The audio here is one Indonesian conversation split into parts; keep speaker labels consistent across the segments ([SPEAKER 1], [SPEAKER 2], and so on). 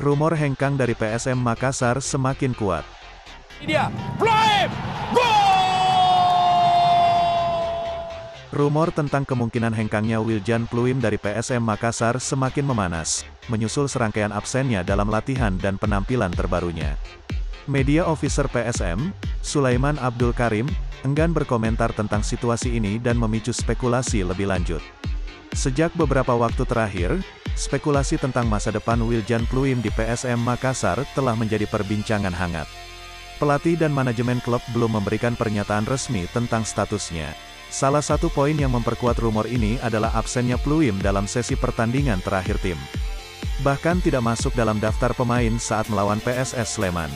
[SPEAKER 1] Rumor hengkang dari PSM Makassar semakin kuat.
[SPEAKER 2] Ini dia, Fluim! Gol!
[SPEAKER 1] Rumor tentang kemungkinan hengkangnya Wiljan Fluim dari PSM Makassar semakin memanas, menyusul serangkaian absennya dalam latihan dan penampilan terbarunya. Media officer PSM, Sulaiman Abdul Karim, enggan berkomentar tentang situasi ini dan memicu spekulasi lebih lanjut. Sejak beberapa waktu terakhir, spekulasi tentang masa depan Wiljan Fluim di PSM Makassar telah menjadi perbincangan hangat. Pelatih dan manajemen klub belum memberikan pernyataan resmi tentang statusnya. Salah satu poin yang memperkuat rumor ini adalah absennya Fluim dalam sesi pertandingan terakhir tim. Bahkan tidak masuk dalam daftar pemain saat melawan PSS Sleman.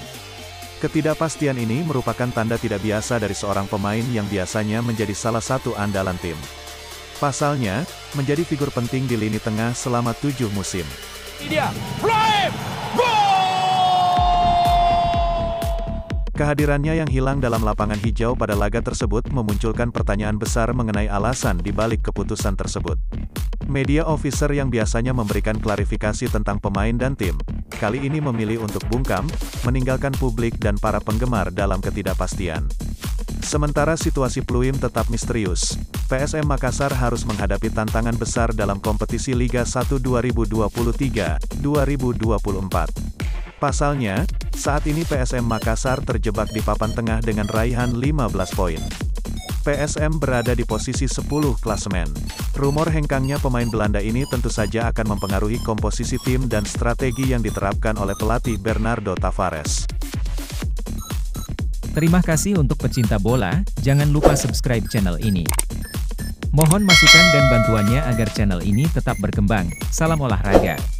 [SPEAKER 1] Ketidakpastian ini merupakan tanda tidak biasa dari seorang pemain yang biasanya menjadi salah satu andalan tim. Pasalnya, menjadi figur penting di lini tengah selama 7 musim.
[SPEAKER 2] Ini dia, Fluim! Gol!
[SPEAKER 1] Kehadirannya yang hilang dalam lapangan hijau pada laga tersebut memunculkan pertanyaan besar mengenai alasan di balik keputusan tersebut. Media officer yang biasanya memberikan klarifikasi tentang pemain dan tim, kali ini memilih untuk bungkam, meninggalkan publik dan para penggemar dalam ketidakpastian. Sementara situasi Fluim tetap misterius, PSM Makassar harus menghadapi tantangan besar dalam kompetisi Liga 1 2023-2024. Pasalnya, saat ini PSM Makassar terjebak di papan tengah dengan raihan 15 poin. PSM berada di posisi 10 klasemen. Rumor hengkangnya pemain Belanda ini tentu saja akan mempengaruhi komposisi tim dan strategi yang diterapkan oleh pelatih Bernardo Tavares.
[SPEAKER 3] Terima kasih untuk pecinta bola, jangan lupa subscribe channel ini. Mohon masukan dan bantuannya agar channel ini tetap berkembang. Salam olahraga.